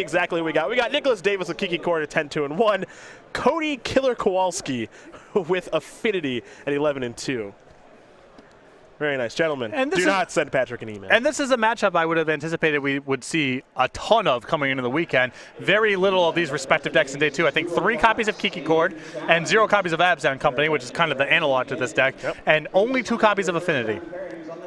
Exactly what we got. We got Nicholas Davis with Kiki Cord at 10-2-1. Cody Killer Kowalski with Affinity at 11-2. Very nice, gentlemen. And do not send Patrick an email. And this is a matchup I would have anticipated we would see a ton of coming into the weekend. Very little of these respective decks in day 2. I think 3 copies of Kiki Cord and 0 copies of Abzan Company, which is kind of the analog to this deck, and only 2 copies of Affinity.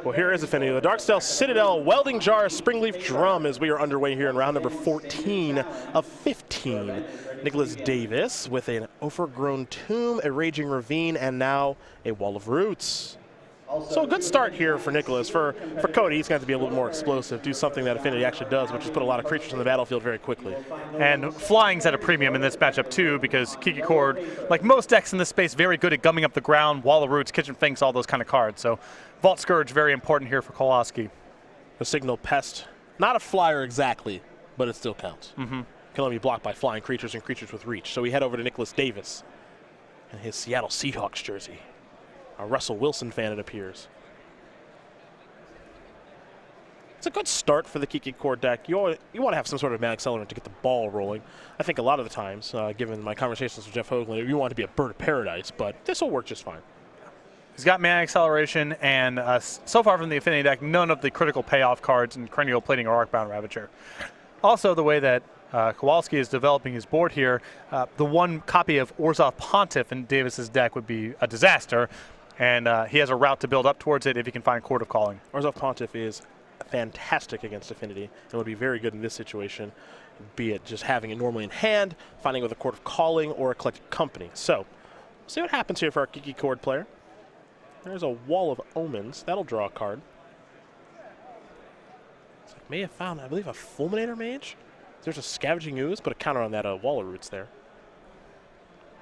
Well, here is Affinity. The Darksteel Citadel, Welding Jar, Springleaf Drum as we are underway here in round number 14 of 15. Nicholas Davis with an Overgrown Tomb, a Raging Ravine, and now a Wall of Roots. So a good start here for Nicholas. For Cody, he's going to have to be a little more explosive, do something that Affinity actually does, which is put a lot of creatures on the battlefield very quickly. And flying's at a premium in this matchup too, because Kiki Cord, like most decks in this space, very good at gumming up the ground, Wall of Roots, Kitchen Finks, all those kind of cards. So Vault Scourge, very important here for Kowalski. The Signal Pest, not a flyer exactly, but it still counts. Can only be blocked by flying creatures and creatures with reach. So we head over to Nicholas Davis and his Seattle Seahawks jersey. A Russell Wilson fan, it appears. It's a good start for the Kiki Cord deck. You want to have some sort of mana accelerant to get the ball rolling. I think a lot of the times, given my conversations with Jeff Hoagland, you want to be a bird of paradise, but this will work just fine. He's got mana acceleration, and so far from the Affinity deck, none of the critical payoff cards in Cranial Plating or Arcbound Ravager. Also, the way that Kowalski is developing his board here, the 1 copy of Orzhov Pontiff in Davis's deck would be a disaster. And he has a route to build up towards it if he can find Court of Calling. Orzhov Pontiff is fantastic against Affinity and would be very good in this situation, be it just having it normally in hand, finding it with a Court of Calling or a Collected Company. So, we'll see what happens here for our Kiki Cord player. There's a Wall of Omens. That'll draw a card. It's like, may have found, I believe, a Fulminator Mage. There's a Scavenging Ooze, but a counter on that Wall of Roots there.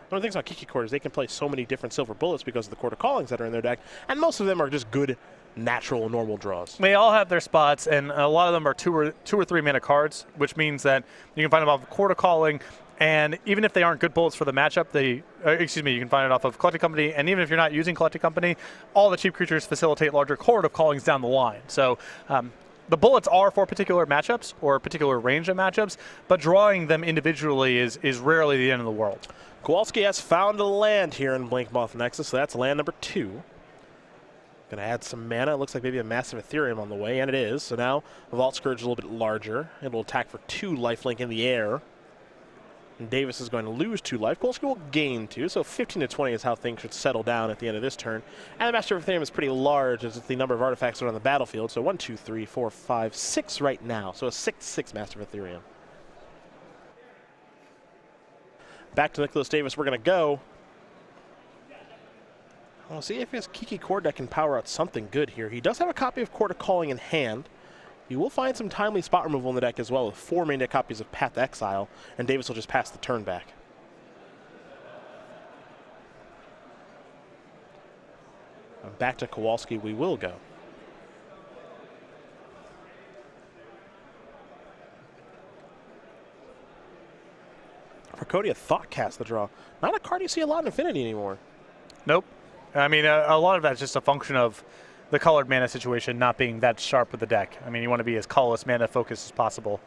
One of the things about Kiki Cord is they can play so many different silver bullets because of the Court of Callings that are in their deck, and most of them are just good, natural, normal draws. They all have their spots, and a lot of them are 2 or 3 mana cards, which means that you can find them off of Court of Calling, and even if they aren't good bullets for the matchup, you can find it off of Collected Company, and even if you're not using Collected Company, all the cheap creatures facilitate larger Court of Callings down the line. So the bullets are for particular matchups or a particular range of matchups, but drawing them individually is rarely the end of the world. Kowalski has found a land here in Blinkmoth Nexus, so that's land number 2. Gonna add some mana. It looks like maybe a Massive Ethereum on the way, and it is. So now Vault Scourge is a little bit larger. It'll attack for 2 lifelink in the air. And Davis is going to lose 2 life. Kowalski will gain 2, so 15-20 is how things should settle down at the end of this turn. And the Master of Ethereum is pretty large as it's the number of artifacts that are on the battlefield. So 1, 2, 3, 4, 5, 6 right now. So a 6/6 Master of Ethereum. Back to Nicholas Davis, we're going to go. I'll see if his Kiki Cord deck can power out something good here. He does have a copy of Court of Calling in hand. You will find some timely spot removal in the deck as well with 4 main deck copies of Path to Exile, and Davis will just pass the turn back. Back to Kowalski we will go. For Cody, a Thought Cast the draw. Not a card you see a lot in Affinity anymore. Nope. I mean, a lot of that's just a function of the colored mana situation not being that sharp with the deck. I mean, you want to be as colorless mana focused as possible.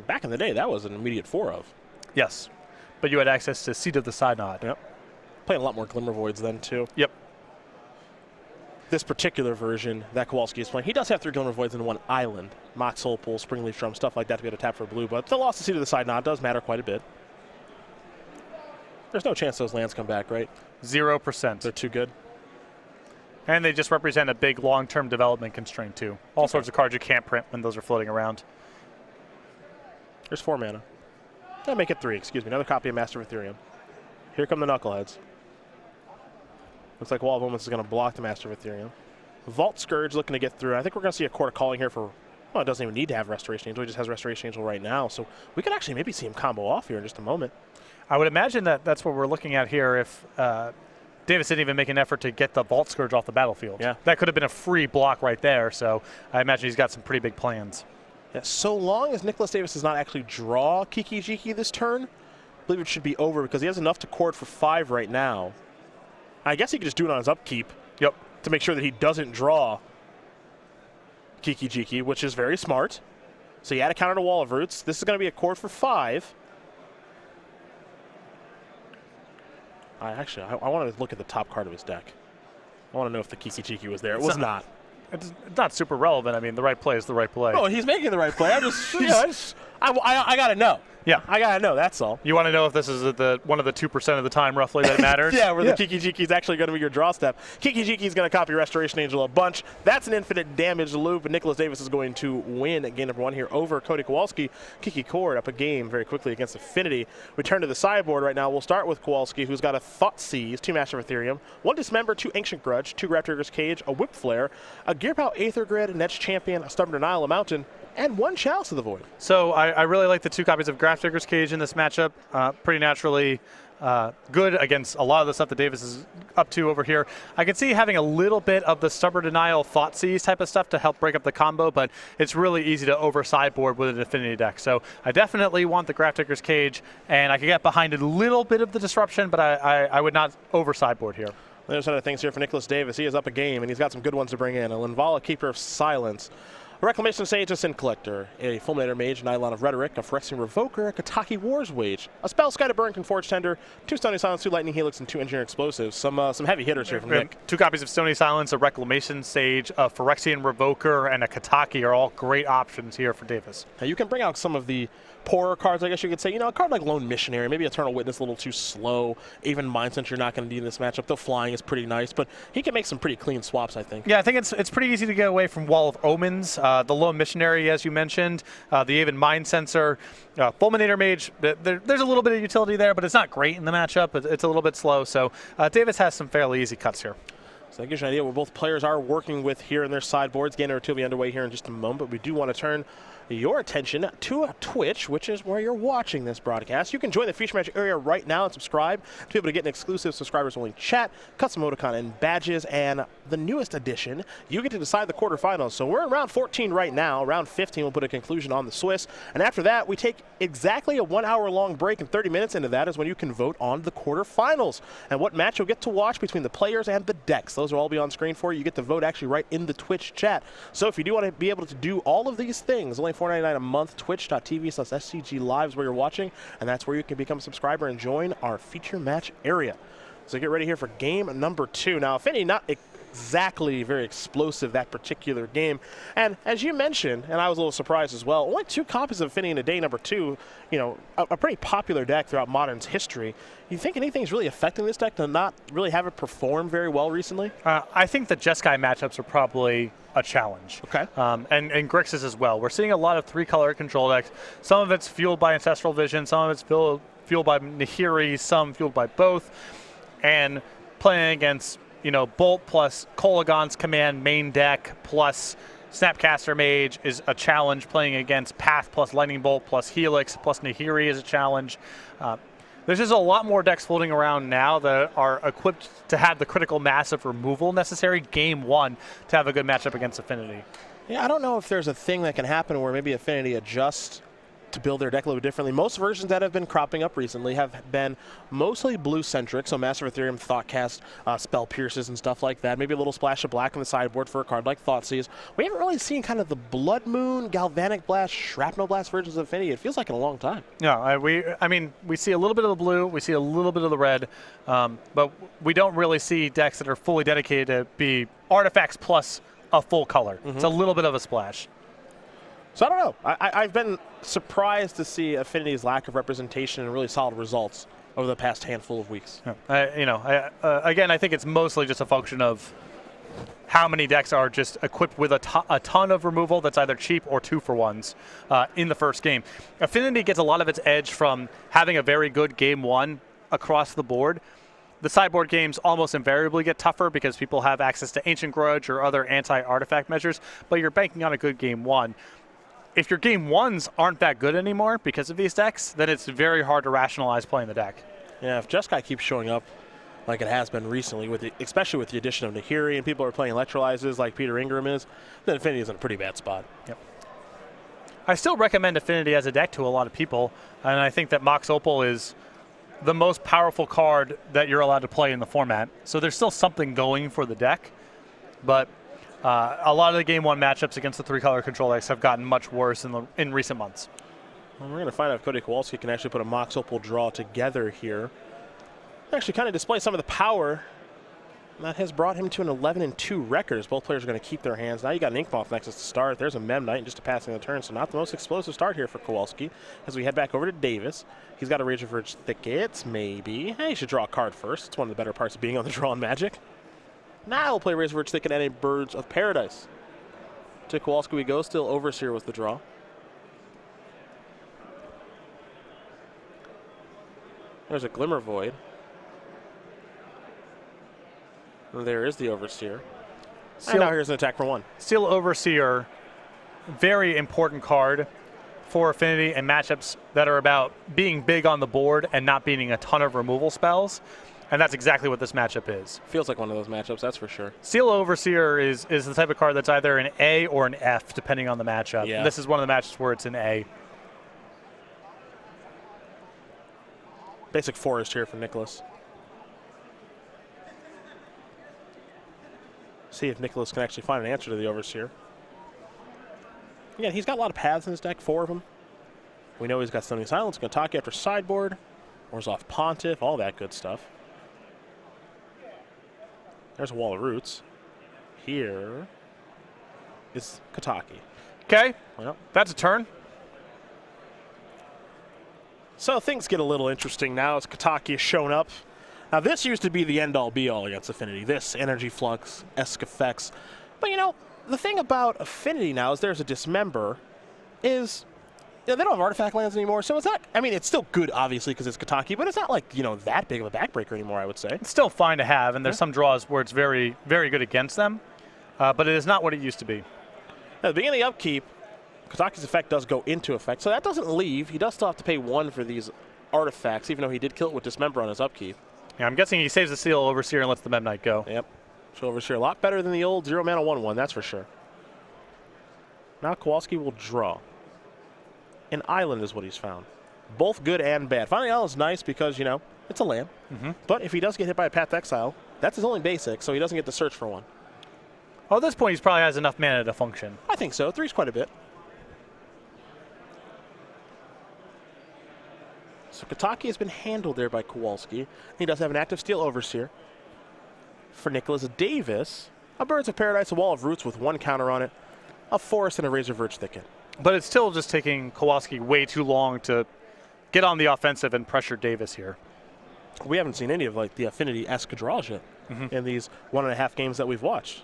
Back in the day, that was an immediate 4 of. Yes. But you had access to Seat of the Synod. Yep. Playing a lot more Glimmer Voids then, too. Yep. This particular version that Kowalski is playing, he does have 3 Glimmer Voids in 1 island. Mox Soul Pool, Springleaf Drum, stuff like that to be able to tap for blue, but the loss of Seat of the Synod does matter quite a bit. There's no chance those lands come back, right? 0%. They're too good. And they just represent a big long-term development constraint, too. All sorts of cards you can't print when those are floating around. There's 4 mana. I'll make it 3, excuse me. Another copy of Master of Ethereum. Here come the Knuckleheads. Looks like Wall of Omens is going to block the Master of Ethereum. Vault Scourge looking to get through. I think we're going to see a Court of Calling here for, well, it doesn't even need to have Restoration Angel. He just has Restoration Angel right now. So we could actually maybe see him combo off here in just a moment. I would imagine that that's what we're looking at here if Davis didn't even make an effort to get the Vault Scourge off the battlefield. Yeah. That could have been a free block right there, so I imagine he's got some pretty big plans. Yeah, so long as Nicholas Davis does not actually draw Kiki Jiki this turn, I believe it should be over because he has enough to court for 5 right now. I guess he could just do it on his upkeep. Yep. To make sure that he doesn't draw Kiki Jiki, which is very smart. So you add a counter to Wall of Roots. This is going to be a chord for 5. I wanted to look at the top card of his deck. I want to know if the Kiki was there. It was not. It's not super relevant. I mean, the right play is the right play. Oh, he's making the right play. I'm just, I got to know. Yeah. I got to know, that's all. You want to know if this is one of the 2% of the time roughly that matters? Yeah, where the Kiki is actually going to be your draw step. Kiki is going to copy Restoration Angel a bunch. That's an infinite damage loop, and Nicholas Davis is going to win game number 1 here over Cody Kowalski. Kiki Cord up a game very quickly against Affinity. We turn to the sideboard right now. We'll start with Kowalski, who's got a Thoughtseize, 2 Master of Ethereum, 1 Dismember, 2 Ancient Grudge, 2 Raptor's Cage, a Whip Flare, a Gearpow Aether Grid, Netch Champion, a Stubborn Denial, a Mountain, and 1 Chalice of the Void. So I really like the 2 copies of Grafdigger's Cage in this matchup. Pretty naturally good against a lot of the stuff that Davis is up to over here. I can see having a little bit of the Stubborn Denial, Thoughtseize type of stuff to help break up the combo, but it's really easy to over sideboard with an Affinity deck. So I definitely want the Grafdigger's Cage, and I can get behind a little bit of the disruption, but I would not over sideboard here. There's other things here for Nicholas Davis. He is up a game, and he's got some good ones to bring in. A Linvala, Keeper of Silence, a Reclamation Sage, a Sin Collector, a Fulminator Mage, an Eidolon of Rhetoric, a Phyrexian Revoker, a Kataki War's Wage, a Spell Sky to Burn, Conforge Tender, 2 Stony Silence, 2 Lightning Helix, and 2 Engineer Explosives. Some heavy hitters here from Nick. 2 copies of Stony Silence, a Reclamation Sage, a Phyrexian Revoker, and a Kataki are all great options here for Davis. Now you can bring out some of the poorer cards, I guess you could say. You know, a card like Lone Missionary, maybe Eternal Witness a little too slow. Even Mind Sense you're not going to need in this matchup. Though flying is pretty nice, but he can make some pretty clean swaps, I think. Yeah, I think it's pretty easy to get away from Wall of Omens, the Lone Missionary, as you mentioned, the even Mind Sensor, Fulminator Mage. There's a little bit of utility there, but it's not great in the matchup. It's a little bit slow, so Davis has some fairly easy cuts here. So that gives you an idea what both players are working with here in their sideboards. Game number 2 will be underway here in just a moment, but we do want to turn your attention to Twitch, which is where you're watching this broadcast. You can join the feature match area right now and subscribe to be able to get an exclusive subscribers-only chat, custom emoticon and badges, and the newest addition, you get to decide the quarterfinals. So we're in round 14 right now. Round 15 will put a conclusion on the Swiss, and after that, we take exactly a 1 hour long break, and 30 minutes into that is when you can vote on the quarterfinals and what match you'll get to watch between the players and the decks. Those will all be on screen for you. You get to vote actually right in the Twitch chat. So if you do want to be able to do all of these things, only $4.99 a month, twitch.tv/SCG Live is where you're watching, and that's where you can become a subscriber and join our feature match area. So get ready here for game number 2. Now, Affinity not exactly very explosive that particular game, and as you mentioned, and I was a little surprised as well, only 2 copies of Affinity in a day number 2, you know, a pretty popular deck throughout Modern's history. You think anything's really affecting this deck to not really have it perform very well recently? I think the Jeskai matchups are probably a challenge. Okay. And Grixis as well. We're seeing a lot of 3-color control decks. Some of it's fueled by Ancestral Vision, some of it's fueled by Nahiri, some fueled by both. And playing against, you know, Bolt plus Kolaghan's Command main deck plus Snapcaster Mage is a challenge. Playing against Path plus Lightning Bolt plus Helix plus Nahiri is a challenge. There's just a lot more decks floating around now that are equipped to have the critical mass of removal necessary game 1 to have a good matchup against Affinity. Yeah, I don't know if there's a thing that can happen where maybe Affinity adjusts to build their deck a little bit differently. Most versions that have been cropping up recently have been mostly blue-centric, so Master of Ethereum, Thoughtcast, Spell Pierces, and stuff like that. Maybe a little splash of black on the sideboard for a card like Thoughtseize. We haven't really seen kind of the Blood Moon, Galvanic Blast, Shrapnel Blast versions of Affinity. It feels like in a long time. Yeah, I mean, we see a little bit of the blue, we see a little bit of the red, but we don't really see decks that are fully dedicated to be artifacts plus a full color. It's a little bit of a splash. So I don't know. I've been surprised to see Affinity's lack of representation and really solid results over the past handful of weeks. Yeah. Again, I think it's mostly just a function of how many decks are just equipped with a ton of removal that's either cheap or 2-for-1s in the first game. Affinity gets a lot of its edge from having a very good game 1 across the board. The sideboard games almost invariably get tougher because people have access to Ancient Grudge or other anti-artifact measures, but you're banking on a good game 1. If your game 1s aren't that good anymore because of these decks, then it's very hard to rationalize playing the deck. Yeah, if Jeskai keeps showing up like it has been recently, especially with the addition of Nahiri and people are playing Electrolyzes like Peter Ingram is, then Affinity is in a pretty bad spot. Yep. I still recommend Affinity as a deck to a lot of people, and I think that Mox Opal is the most powerful card that you're allowed to play in the format. So there's still something going for the deck, but A lot of the Game 1 matchups against the 3-color control decks have gotten much worse in recent months. Well, we're going to find out if Cody Kowalski can actually put a Mox Opal draw together here. Actually kind of display some of the power that has brought him to an 11-2 record, as both players are going to keep their hands. Now you got an Inkmoth Nexus to start. There's a Mem Knight and just a passing of the turn, so not the most explosive start here for Kowalski. As we head back over to Davis, he's got a Razor Verge Thicket, maybe. Hey, he should draw a card first. It's one of the better parts of being on the draw in Magic. Now we'll play Razor Verge Thicket and a Birds of Paradise. To Kowalski we go, still Overseer was the draw. There's a Glimmer Void. There is the Overseer. And now here's an attack for 1. Steel Overseer, very important card for Affinity and matchups that are about being big on the board and not beating a ton of removal spells. And that's exactly what this matchup is. Feels like one of those matchups, that's for sure. Steel Overseer is the type of card that's either an A or an F, depending on the matchup. Yeah. And this is one of the matches where it's an A. Basic Forest here for Nicholas. See if Nicholas can actually find an answer to the Overseer. Again, he's got a lot of paths in his deck, 4 of them. We know he's got Stunning Silence, Kotaki after sideboard, Orzhov Pontiff, all that good stuff. There's a Wall of Roots. Here is Kotaki. Okay, Well, that's a turn. so things get a little interesting now as Kotaki has shown up. Now this used to be the end-all be-all against Affinity. This, Energy Flux, Esque Effects. But you know, the thing about Affinity now is there's a Dismember, is they don't have artifact lands anymore, so it's not, I mean, it's still good, obviously, because it's Kotaki, but it's not like, that big of a backbreaker anymore, I would say. It's still fine to have, and there's some draws where it's very, very good against them, but it is not what it used to be. At the beginning of the upkeep, Kotaki's effect does go into effect, so that doesn't leave. He does still have to pay 1 for these artifacts, even though he did kill it with Dismember on his upkeep. Yeah, I'm guessing he saves the Steel Overseer and lets the Mem Knight go. Yep. So Overseer a lot better than the old 0-mana 1-1, that's for sure. Now Kowalski will draw. An island is what he's found. Both good and bad. Finding an island's nice because, it's a land. But if he does get hit by a Path to Exile, that's his only basic, so he doesn't get to search for one. Well, at this point, he probably has enough mana to function. I think so. 3's quite a bit. So Kotaki has been handled there by Kowalski. He does have an active Steel Overseer. For Nicholas Davis, a Birds of Paradise, a Wall of Roots with 1 counter on it, a Forest, and a Razor Verge Thicket. But it's still just taking Kowalski way too long to get on the offensive and pressure Davis here. We haven't seen any of the Affinity-esque draws yet in these 1.5 games that we've watched.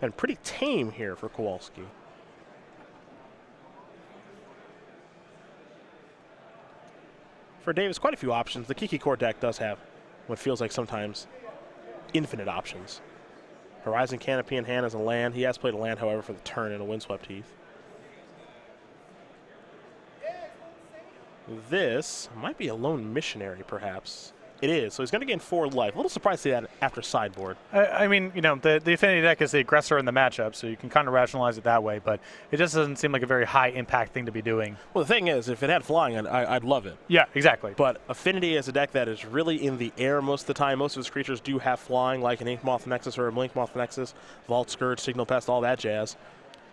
And pretty tame here for Kowalski. For Davis, quite a few options. The Kiki Core deck does have what feels like sometimes infinite options. Horizon Canopy in hand as a land. He has played a land, however, for the turn in a Windswept Heath. This might be a Lone Missionary, perhaps. It is, so he's going to gain 4 life. A little surprised to see that after sideboard. I mean, the Affinity deck is the aggressor in the matchup, so you can kind of rationalize it that way, but it just doesn't seem like a very high-impact thing to be doing. Well, the thing is, if it had flying, I'd love it. Yeah, exactly. But Affinity is a deck that is really in the air most of the time. Most of its creatures do have flying, like an Inkmoth Nexus or a Blinkmoth Nexus, Vault Scourge, Signal Pest, all that jazz.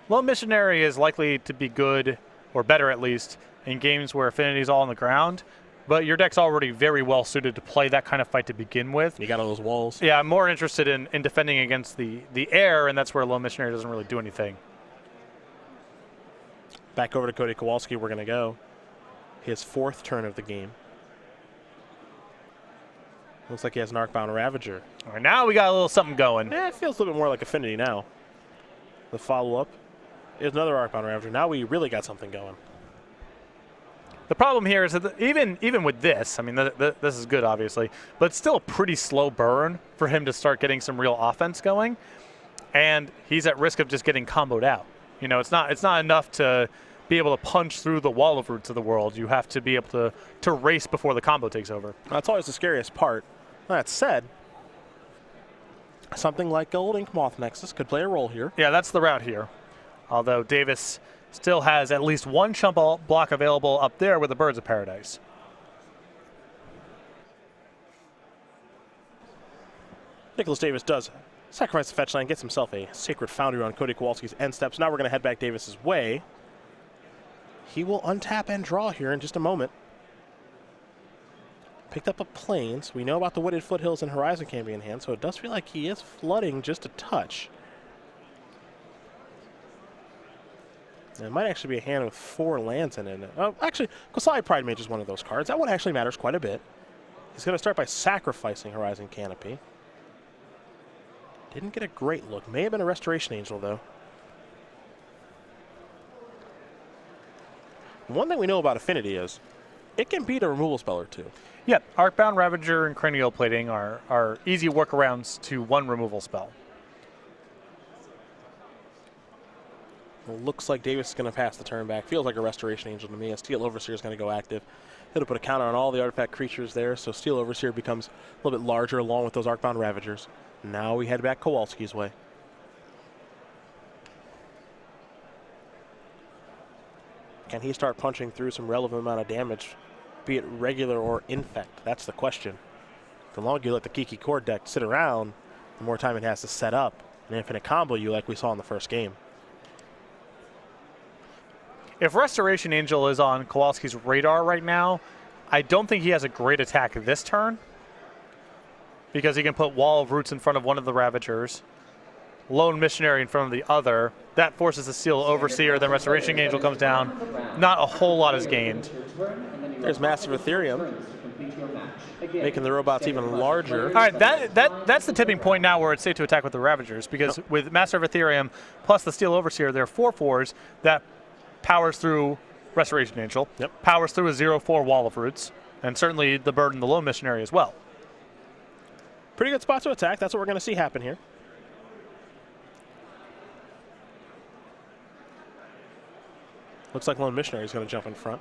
Lone Missionary is likely to be good, or better at least, in games where Affinity is all on the ground. But your deck's already very well suited to play that kind of fight to begin with. You got all those walls. Yeah, I'm more interested in defending against the air, and that's where Lone Missionary doesn't really do anything. Back over to Cody Kowalski, we're going to go. His 4th turn of the game. Looks like he has an Arcbound Ravager. All right, now we got a little something going. Yeah, it feels a little bit more like Affinity now. The follow-up is another Arcbound Ravager. Now we really got something going. The problem here is that even with this, I mean, this is good, obviously, but it's still a pretty slow burn for him to start getting some real offense going, and he's at risk of just getting comboed out. It's not enough to be able to punch through the Wall of Roots of the world. You have to be able to race before the combo takes over. That's always the scariest part. That said, something like Gold Inkmoth Nexus could play a role here. Yeah, that's the route here. Although Davis still has at least 1 chump block available up there with the Birds of Paradise. Nicholas Davis does Sacrifice the fetch land, gets himself a Sacred Foundry on Cody Kowalski's end steps. Now we're going to head back Davis's way. He will untap and draw here in just a moment. Picked up a Plains. We know about the Wooded Foothills and Horizon Canopy in hand, so it does feel like he is flooding just a touch. And it might actually be a hand with 4 lands in it. Actually, Kowalski Pride Mage is one of those cards. That one actually matters quite a bit. He's going to start by sacrificing Horizon Canopy. Didn't get a great look. May have been a Restoration Angel, though. One thing we know about Affinity is it can beat a removal spell or two. Yeah, Arcbound Ravager and Cranial Plating are easy workarounds to one removal spell. Well, looks like Davis is going to pass the turn back. Feels like a Restoration Angel to me. A Steel Overseer is going to go active. He'll put a counter on all the artifact creatures there, so Steel Overseer becomes a little bit larger along with those Arcbound Ravagers. Now we head back Kowalski's way. Can he start punching through some relevant amount of damage, be it regular or infect? That's the question. The longer you let the Kiki Cord deck sit around, the more time it has to set up an infinite combo you like we saw in the first game. If Restoration Angel is on Kowalski's radar right now, I don't think he has a great attack this turn, because he can put Wall of Roots in front of one of the Ravagers, Lone Missionary in front of the other. That forces a Steel Overseer, then Restoration Angel comes down. Not a whole lot is gained. There's Massive Ethereum, making the robots even larger. All right, that's the tipping point now where it's safe to attack with the Ravagers, because with Master of Ethereum plus the Steel Overseer, there are 4/4s that powers through Restoration Angel, powers through a 0/4 Wall of Roots, and certainly the Bird and the Lone Missionary as well. Pretty good spot to attack. That's what we're going to see happen here. Looks like Lone Missionary is going to jump in front.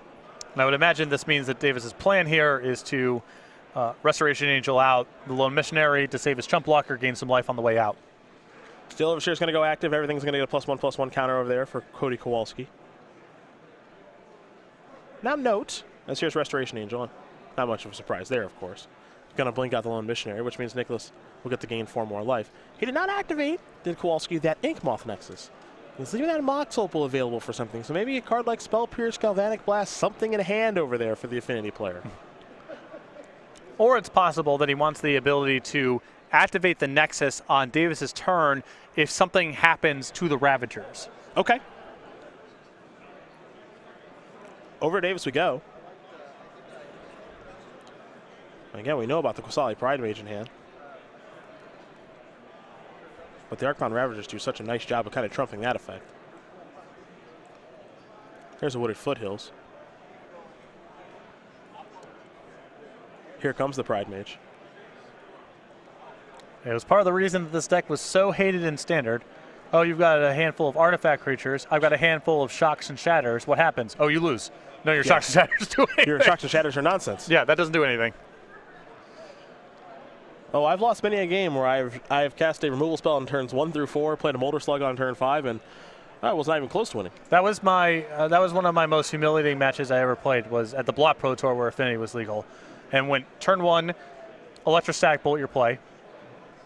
And I would imagine this means that Davis's plan here is to Restoration Angel out the Lone Missionary to save his chump blocker, gain some life on the way out. Steel Overseer is going to go active. Everything's going to get a +1/+1 counter over there for Cody Kowalski. Now note, as here's Restoration Angel, not much of a surprise there, of course. Going to blink out the Lone Missionary, which means Nicholas will get to gain 4 more life. He did not activate, did Kowalski, that Ink Moth Nexus. He's leaving that Mox Opal available for something, so maybe a card like Spell Pierce, Galvanic Blast, something in hand over there for the Affinity player. Or it's possible that he wants the ability to activate the Nexus on Davis's turn if something happens to the Ravagers. Okay. Over to Davis we go. Again, we know about the Kowalski Pride Mage in hand. But the Arcbound Ravagers do such a nice job of kind of trumping that effect. Here's the Wooded Foothills. Here comes the Pride Mage. It was part of the reason that this deck was so hated in Standard. Oh, you've got a handful of artifact creatures. I've got a handful of Shocks and Shatters. What happens? Oh, you lose. No, your Shocks and Shatters do anything. Your Shocks and Shatters are nonsense. Yeah, that doesn't do anything. Oh, I've lost many a game where I've cast a removal spell on turns 1 through 4, played a Molder Slug on turn 5, and I was not even close to winning. That was my that was one of my most humiliating matches I ever played. Was at the Blot Pro Tour where Affinity was legal, and went turn 1, Electrostatic Bolt your play.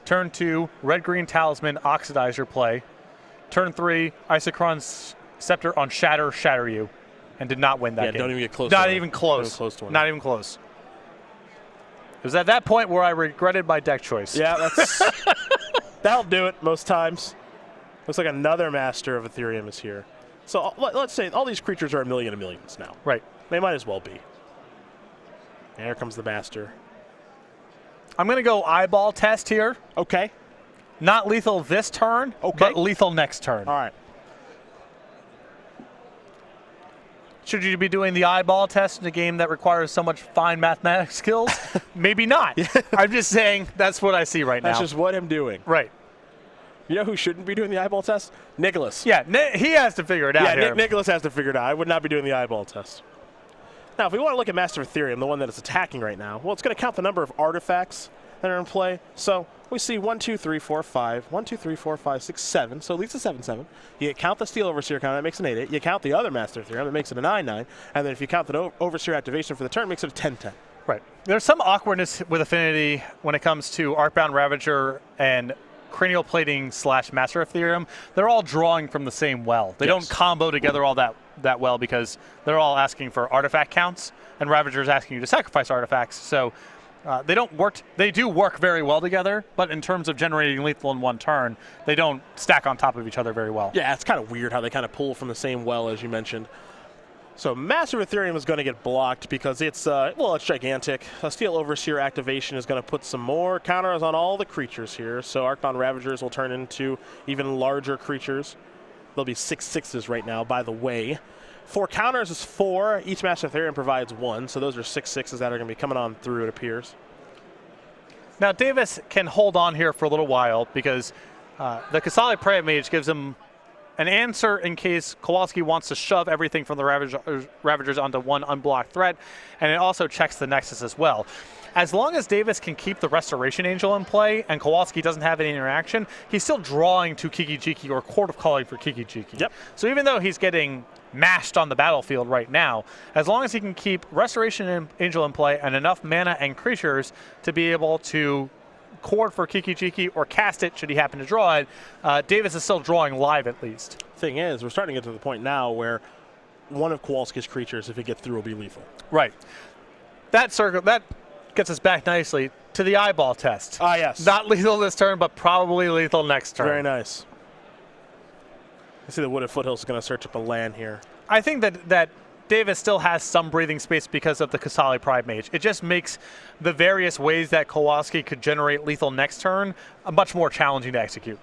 Turn 2, Red Green Talisman Oxidize your play. Turn 3, Isochron's Scepter on Shatter you, and did not win that game. Yeah, don't even get close. Not even close. Not even close. It was at that point where I regretted my deck choice. Yeah, that'll do it most times. Looks like another Master of Ethereum is here. So let's say all these creatures are a million of millions now. Right. They might as well be. And here comes the Master. I'm going to go eyeball test here. Okay. Not lethal this turn, but lethal next turn. All right. Should you be doing the eyeball test in a game that requires so much fine mathematics skills? Maybe not. I'm just saying that's what I see right now. That's just what I'm doing. Right. You know who shouldn't be doing the eyeball test? Nicholas. Yeah, he has to figure it out here. Nicholas has to figure it out. I would not be doing the eyeball test. Now, if we want to look at Master of Ethereum, the one that is attacking right now, well, it's going to count the number of artifacts that are in play. So we see 1, 2, 3, 4, 5. 1, 2, 3, 4, 5, 6, 7. So at least a 7/7. You count the Steel Overseer count, that makes an 8/8. You count the other Master of Ethereum, that makes it a 9/9. And then if you count the Overseer activation for the turn, it makes it a 10/10. Right. There's some awkwardness with Affinity when it comes to Arcbound Ravager and Cranial Plating / Master Ethereum, they're all drawing from the same well. They don't combo together all that well because they're all asking for artifact counts, and Ravager's asking you to sacrifice artifacts. So they don't work. They do work very well together, but in terms of generating lethal in one turn, they don't stack on top of each other very well. Yeah, it's kind of weird how they kind of pull from the same well, as you mentioned. So Master Ethereum is going to get blocked because it's, it's gigantic. A Steel Overseer activation is going to put some more counters on all the creatures here. So Archon Ravagers will turn into even larger creatures. There'll be 6/6s right now, by the way. 4 counters is 4. Each Master Ethereum provides 1. So those are 6/6s that are going to be coming on through, it appears. Now Davis can hold on here for a little while because the Kowalski Private Mage gives him an answer in case Kowalski wants to shove everything from the Ravagers onto one unblocked threat, and it also checks the Nexus as well. As long as Davis can keep the Restoration Angel in play and Kowalski doesn't have any interaction, he's still drawing to Kiki-Jiki or Court of Calling for Kiki-Jiki. Yep. So even though he's getting mashed on the battlefield right now, as long as he can keep Restoration Angel in play and enough mana and creatures to be able to Court for Kiki-Jiki or cast it should he happen to draw it, Davis is still drawing live at least. Thing is, we're starting to get to the point now where one of Kowalski's creatures, if it gets through, will be lethal. Right. That gets us back nicely to the eyeball test. Ah, yes. Not lethal this turn, but probably lethal next turn. Very nice. I see the Wooded Foothills is going to search up a land here. I think that Davis still has some breathing space because of the Kowalski Pride Mage. It just makes the various ways that Kowalski could generate lethal next turn much more challenging to execute.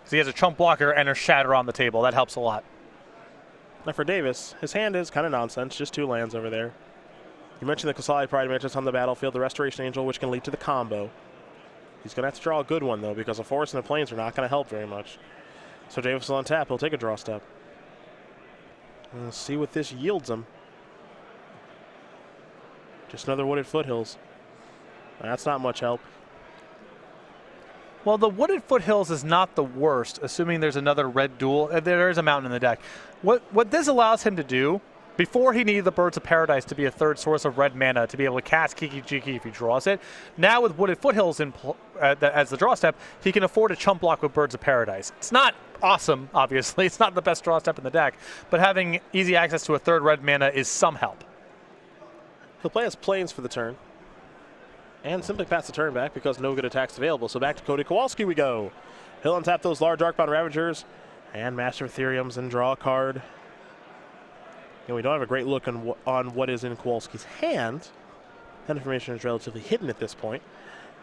So he has a Chump Blocker and a Shatter on the table. That helps a lot. Now for Davis, his hand is kind of nonsense, just 2 lands over there. You mentioned the Kowalski Pride Mage on the battlefield, the Restoration Angel, which can lead to the combo. He's going to have to draw a good one, though, because the Forest and the Plains are not going to help very much. So Davis is on tap. He'll take a draw step. Let's see what this yields him. Just another Wooded Foothills. That's not much help. Well, the Wooded Foothills is not the worst, assuming there's another red duel. There is a mountain in the deck. What this allows him to do, before he needed the Birds of Paradise to be a third source of red mana to be able to cast Kiki-Jiki if he draws it, now with Wooded Foothills as the draw step, he can afford a chump block with Birds of Paradise. It's not awesome, obviously. It's not the best draw step in the deck, but having easy access to a third red mana is some help. He'll play his Plains for the turn. And simply pass the turn back because no good attacks available. So back to Cody Kowalski we go. He'll untap those large Archbound Ravagers and Master Ethereums and draw a card. And we don't have a great look on what is in Kowalski's hand. That information is relatively hidden at this point.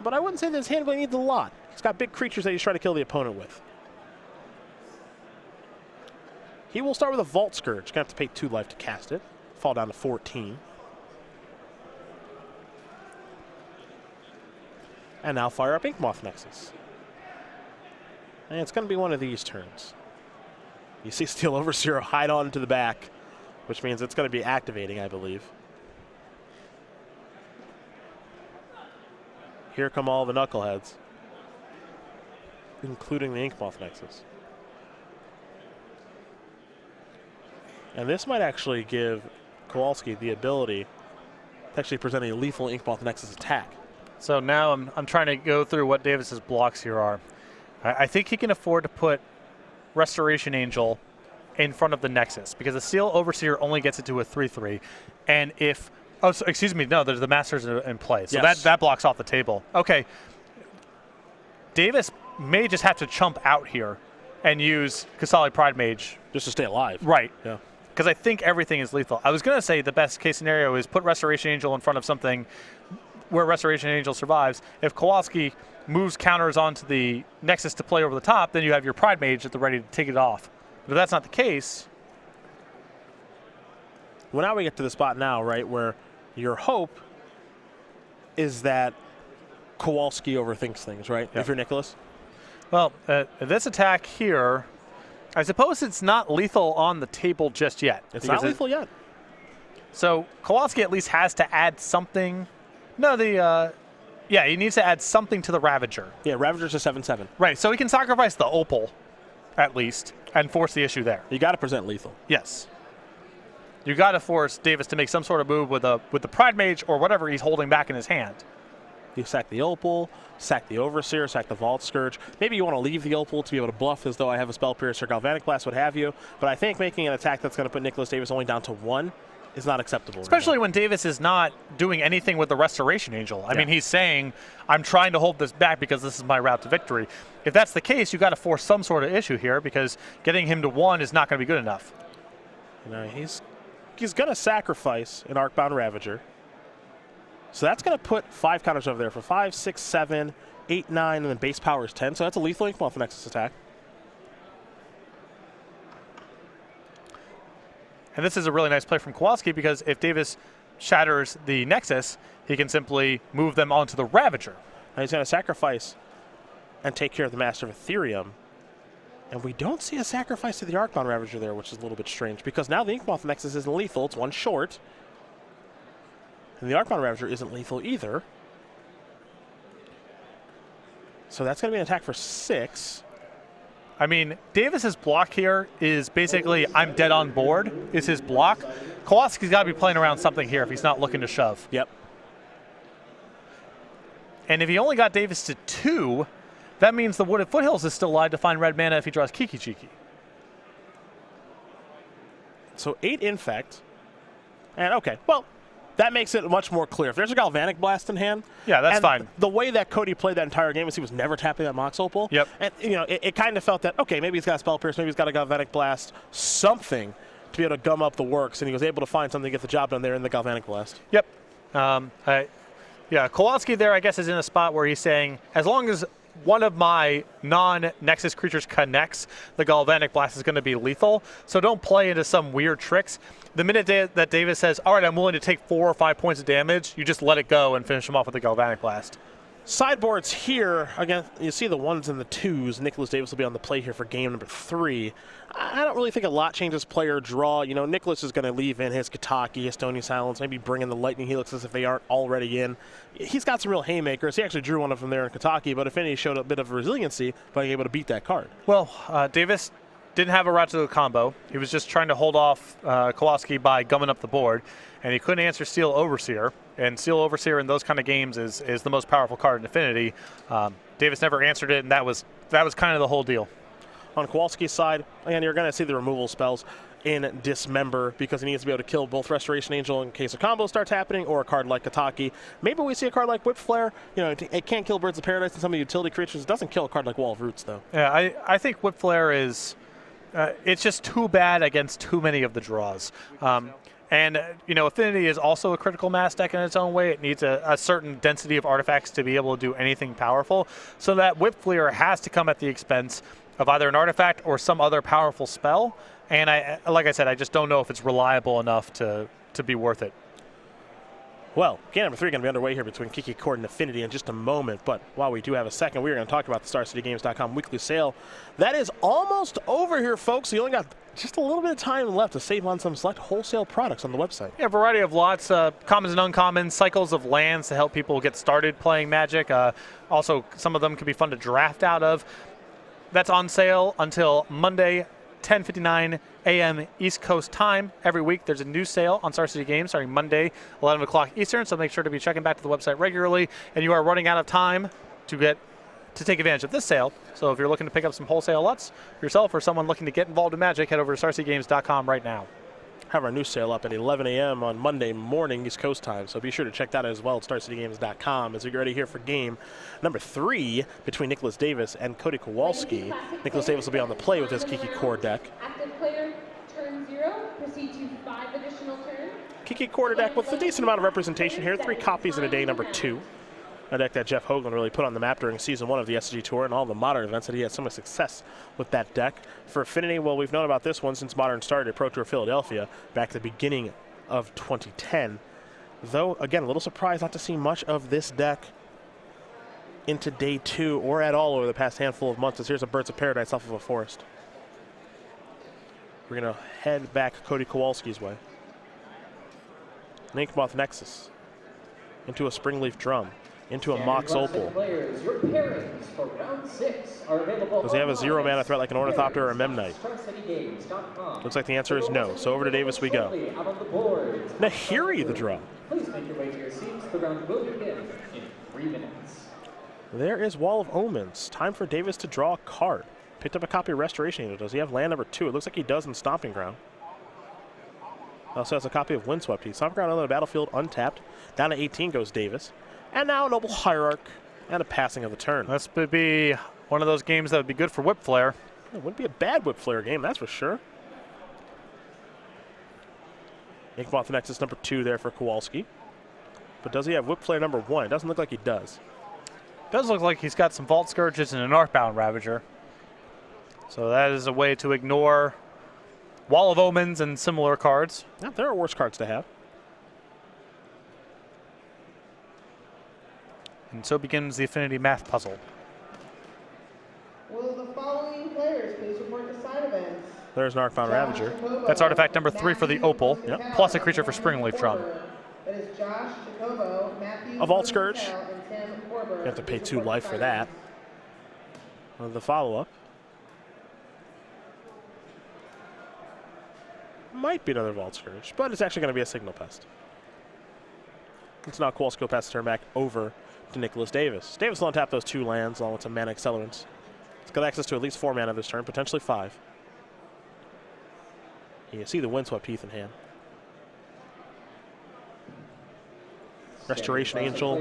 But I wouldn't say that his hand really needs a lot. He's got big creatures that he's trying to kill the opponent with. He will start with a Vault Scourge. Going to have to pay 2 life to cast it. Fall down to 14. And now fire up Inkmoth Nexus. And it's going to be one of these turns. You see Steel Overseer hide on to the back, which means it's going to be activating, I believe. Here come all the knuckleheads, including the Inkmoth Nexus. And this might actually give Kowalski the ability to actually present a lethal Inkmoth Nexus attack. So now I'm trying to go through what Davis's blocks here are. I think he can afford to put Restoration Angel in front of the Nexus because the Steel Overseer only gets it to a 3/3. And if, excuse me, no, there's the Masters in play. So yes, that blocks off the table. Okay. Davis may just have to chump out here and use Kowalski Pride Mage. Just to stay alive. Right. Yeah. Because I think everything is lethal. I was going to say the best case scenario is put Restoration Angel in front of something where Restoration Angel survives. If Kowalski moves counters onto the Nexus to play over the top, then you have your Pride Mage at the ready to take it off. But if that's not the case... Well, now we get to the spot now, right, where your hope is that Kowalski overthinks things, right? Yeah. If you're Nicholas? Well, this attack here, I suppose it's not lethal on the table just yet. It's not lethal yet. So Kowalski at least has to add something. No, yeah, he needs to add something to the Ravager. Yeah, Ravager's a 7/7. Right, so he can sacrifice the Opal, at least, and force the issue there. You got to present lethal. Yes. You got to force Davis to make some sort of move with the Pride Mage or whatever he's holding back in his hand. You sack the Opal, sack the Overseer, sack the Vault Scourge. Maybe you want to leave the Opal to be able to bluff as though I have a Spell Piercer, Galvanic Blast, what have you. But I think making an attack that's going to put Nicholas Davis only down to 1 is not acceptable. Especially when Davis is not doing anything with the Restoration Angel. I mean, he's saying, I'm trying to hold this back because this is my route to victory. If that's the case, you've got to force some sort of issue here because getting him to 1 is not going to be good enough. You know, he's going to sacrifice an Arcbound Ravager. So that's going to put 5 counters over there for 5, 6, 7, 8, 9, and then base power is 10. So that's a lethal Inkmoth Nexus attack. And this is a really nice play from Kowalski because if Davis shatters the Nexus, he can simply move them onto the Ravager. Now he's going to sacrifice and take care of the Master of Ethereum. And we don't see a sacrifice to the Arcbound Ravager there, which is a little bit strange because now the Inkmoth Nexus isn't lethal. It's 1 short. And the Arcbound Ravager isn't lethal either. So that's going to be an attack for 6. I mean, Davis's block here is basically I'm dead on board is his block. Kowalski's got to be playing around something here if he's not looking to shove. Yep. And if he only got Davis to 2, that means the Wooded Foothills is still alive to find red mana if he draws Kiki Chiki. So 8 Infect. And okay, well, that makes it much more clear. If there's a Galvanic Blast in hand, yeah, that's fine. The way that Cody played that entire game was he was never tapping that Mox Opal. Yep. And you know, it kind of felt that okay, maybe he's got a Spell Pierce, maybe he's got a Galvanic Blast, something to be able to gum up the works, and he was able to find something to get the job done there in the Galvanic Blast. Yep. Yeah, Kowalski there, I guess, is in a spot where he's saying, as long as one of my non-Nexus creatures connects, the Galvanic Blast is going to be lethal. So don't play into some weird tricks. The minute that Davis says, all right, I'm willing to take 4 or 5 points of damage, you just let it go and finish him off with the Galvanic Blast. Sideboards here, again, you see the 1s and the 2s. Nicholas Davis will be on the play here for game number 3. I don't really think a lot changes player draw. You know, Nicholas is going to leave in his Kataki, his Stony Silence, maybe bring in the Lightning Helixes if they aren't already in. He's got some real haymakers. He actually drew one of them there in Kataki, but if any, he showed a bit of resiliency by being able to beat that card. Well, Davis didn't have a route to the combo. He was just trying to hold off Kowalski by gumming up the board, and he couldn't answer Steel Overseer. And Steel Overseer in those kind of games is the most powerful card in Affinity. Davis never answered it, and that was kind of the whole deal. On Kowalski's side, again, you're going to see the removal spells in Dismember because he needs to be able to kill both Restoration Angel in case a combo starts happening or a card like Kataki. Maybe we see a card like Whip Flare. You know, it can't kill Birds of Paradise and some of the utility creatures. It doesn't kill a card like Wall of Roots, though. Yeah, I think Whip Flare is it's just too bad against too many of the draws. And, you know, Affinity is also a critical mass deck in its own way. It needs a certain density of artifacts to be able to do anything powerful. So that Whip Flare has to come at the expense of either an artifact or some other powerful spell. And like I said, I just don't know if it's reliable enough to be worth it. Well, game number 3 going to be underway here between Kiki Court and Affinity in just a moment. But while we do have a second, we're going to talk about the StarCityGames.com weekly sale. That is almost over here, folks. So you only got just a little bit of time left to save on some select wholesale products on the website. Yeah, a variety of lots, commons and uncommons, cycles of lands to help people get started playing Magic. Also, some of them can be fun to draft out of. That's on sale until Monday, 10:59 a.m. East Coast time. Every week there's a new sale on Star City Games starting Monday, 11 o'clock Eastern, so make sure to be checking back to the website regularly. And you are running out of time to take advantage of this sale. So if you're looking to pick up some wholesale lots yourself or someone looking to get involved in Magic, head over to StarCityGames.com right now. Have our new sale up at 11 a.m. on Monday morning East Coast time, so be sure to check that out as well at StarCityGames.com as we get ready here for game number 3 between Nicholas Davis and Cody Kowalski. Nicholas Davis will be on the play with his Kiki Core deck. Active player, turn 0, proceed to 5 additional turns. Kiki Core deck with a decent amount of representation here, 3 copies in a day, number 2. A deck that Jeff Hoagland really put on the map during Season 1 of the SCG Tour and all the Modern events that he had so much success with that deck. For Affinity, well, we've known about this one since Modern started at Pro Tour Philadelphia back at the beginning of 2010. Though, again, a little surprised not to see much of this deck into day 2 or at all over the past handful of months, as here's a Birds of Paradise off of a forest. We're going to head back Cody Kowalski's way. Inkmoth Nexus into a Springleaf Drum. Into a Mox Opal. Does he have a 0 mana threat like an Ornithopter or a Memnite? Looks like the answer is no. So over to Davis we go. Nahiri the draw. 3 minutes. There is Wall of Omens. Time for Davis to draw a card. Picked up a copy of Restoration Angel. Does he have land number 2? It looks like he does in Stomping Ground. Also has a copy of Windswept Heath. Stomping Ground on the battlefield, untapped. Down to 18 goes Davis. And now Noble Hierarch and a passing of the turn. This would be one of those games that would be good for Whip Flare. It wouldn't be a bad Whip Flare game, that's for sure. Inkmoth Nexus number 2 there for Kowalski. But does he have Whip Flare number 1? It doesn't look like he does. Does look like he's got some Vault Scourges and an Arcbound Ravager. So that is a way to ignore Wall of Omens and similar cards. Yeah, there are worse cards to have. And so begins the Affinity Math puzzle. Will the following players please report to side events? There's an Arcbound Ravager. That's artifact number 3 for the Opal, Yep. plus a creature for Springleaf Drum. That is Josh Jacobo, Matthew A Vault Scourge. Patel, and Tim Korber. You have to pay 2 life for that. The follow-up. Might be another Vault Scourge, but it's actually going to be a Signal Pest. It's now Kowalski will pass the turn back over to Nicholas Davis. Davis will untap those 2 lands along with some mana accelerants. It's got access to at least 4 mana this turn, potentially 5. You can see the Windswept Heath in hand. Restoration Angel,